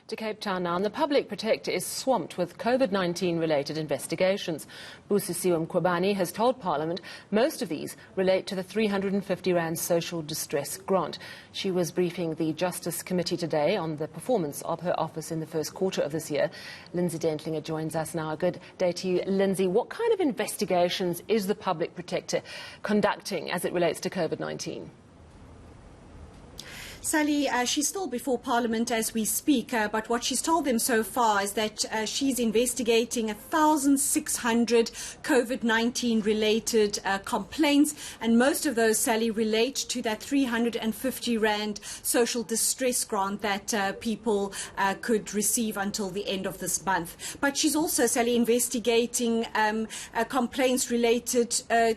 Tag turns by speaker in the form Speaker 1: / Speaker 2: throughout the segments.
Speaker 1: To Cape Town now, and the Public Protector is swamped with COVID-19 related investigations. Busisiwe Mkhwebane has told Parliament most of these relate to the R350 social distress grant. She was briefing the Justice Committee today on the performance of her office in the first quarter of this year. Lindsay Dentlinger joins us now. Good day to you, Lindsay. What kind of investigations is the Public Protector conducting as it relates to COVID-19?
Speaker 2: Sally, she's still before Parliament as we speak, but what she's told them so far is that she's investigating 1,600 COVID-19 related complaints, and most of those, Sally, relate to that R350 social distress grant that people could receive until the end of this month. But she's also, Sally, investigating complaints related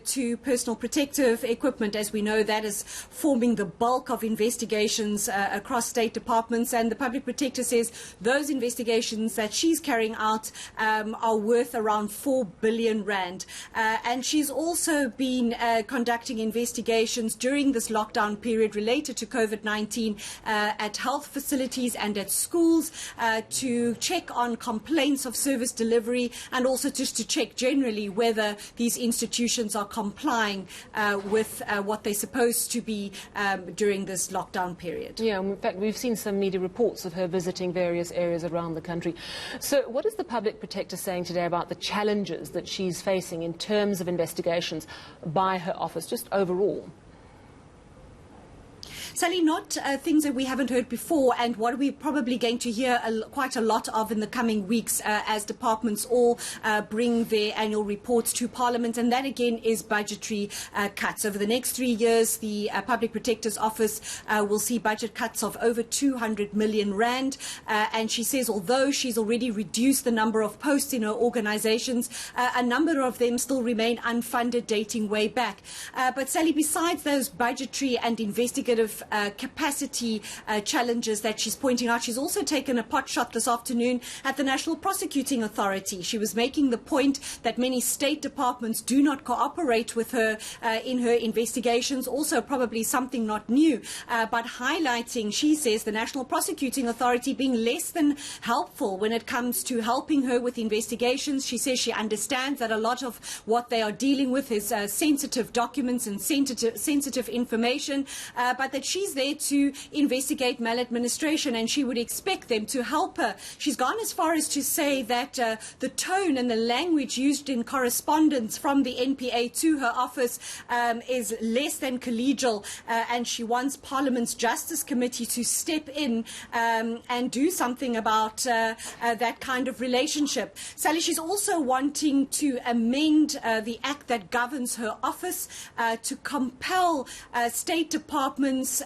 Speaker 2: to personal protective equipment. As we know, that is forming the bulk of investigations across state departments, and the Public Protector says those investigations that she's carrying out are worth around R4 billion. And she's also been conducting investigations during this lockdown period related to COVID-19 at health facilities and at schools to check on complaints of service delivery, and also just to check generally whether these institutions are complying with what they're supposed to be during this lockdown period.
Speaker 1: Yeah, in fact, we've seen some media reports of her visiting various areas around the country. So what is the Public Protector saying today about the challenges that she's facing in terms of investigations by her office, just overall?
Speaker 2: Sally, not things that we haven't heard before, and what we're probably going to hear quite a lot of in the coming weeks as departments all bring their annual reports to Parliament, and that again is budgetary cuts. Over the next 3 years, the Public Protector's Office will see budget cuts of over R200 million, and she says although she's already reduced the number of posts in her organisations, a number of them still remain unfunded dating way back. But Sally, besides those budgetary and investigative capacity challenges that she's pointing out, she's also taken a pot shot this afternoon at the National Prosecuting Authority. She was making the point that many state departments do not cooperate with her in her investigations, also probably something not new, but highlighting, she says, the National Prosecuting Authority being less than helpful when it comes to helping her with investigations. She says she understands that a lot of what they are dealing with is sensitive documents and sensitive information, but that she's there to investigate maladministration, and she would expect them to help her. She's gone as far as to say that the tone and the language used in correspondence from the NPA to her office is less than collegial, and she wants Parliament's Justice Committee to step in and do something about that kind of relationship. Sally, she's also wanting to amend the act that governs her office to compel state departments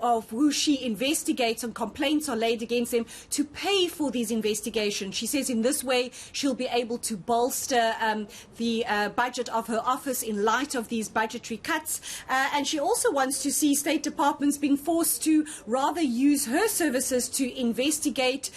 Speaker 2: of who she investigates and complaints are laid against them to pay for these investigations. She says in this way she'll be able to bolster the budget of her office in light of these budgetary cuts, and she also wants to see state departments being forced to rather use her services to investigate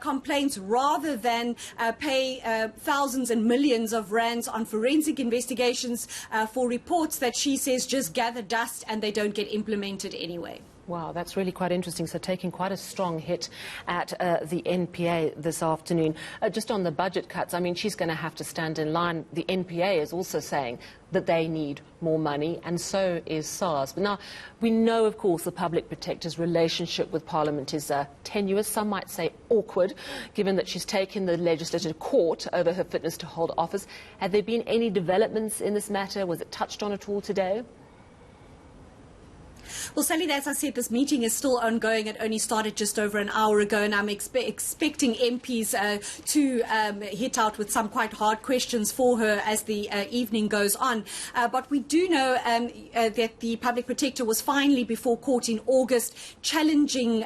Speaker 2: complaints rather than pay thousands and millions of rands on forensic investigations for reports that she says just gather dust and they don't get implemented anyway.
Speaker 1: Wow, that's really quite interesting. So taking quite a strong hit at the NPA this afternoon. Just on the budget cuts, I mean, she's going to have to stand in line. The NPA is also saying that they need more money, and so is SARS. But now, we know, of course, the Public Protector's relationship with Parliament is tenuous, some might say awkward, given that she's taken the legislative court over her fitness to hold office. Have there been any developments in this matter? Was it touched on at all today?
Speaker 2: Well, Sally, as I said, this meeting is still ongoing. It only started just over an hour ago, and I'm expecting MPs to hit out with some quite hard questions for her as the evening goes on. But we do know that the Public Protector was finally before court in August, challenging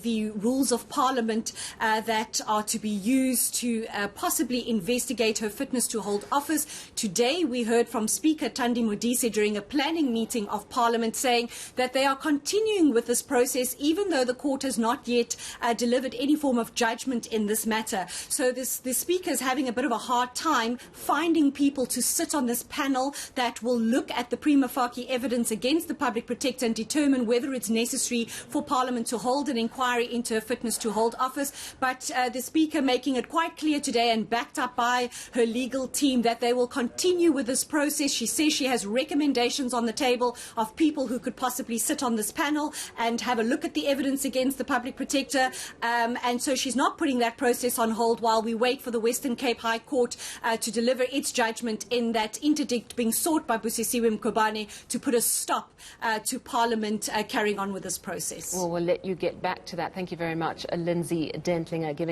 Speaker 2: the rules of Parliament that are to be used to possibly investigate her fitness to hold office. Today, we heard from Speaker Thandi Modise during a planning meeting of Parliament saying that that they are continuing with this process, even though the court has not yet delivered any form of judgment in this matter. So the Speaker is having a bit of a hard time finding people to sit on this panel that will look at the prima facie evidence against the Public Protector and determine whether it's necessary for Parliament to hold an inquiry into her fitness to hold office. But the Speaker making it quite clear today, and backed up by her legal team, that they will continue with this process. She says she has recommendations on the table of people who could possibly sit on this panel and have a look at the evidence against the Public Protector. And so she's not putting that process on hold while we wait for the Western Cape High Court to deliver its judgment in that interdict being sought by Busisiwe Mkhwebane to put a stop to Parliament carrying on with this process.
Speaker 1: Well, we'll let you get back to that. Thank you very much, Lindsay Dentlinger, giving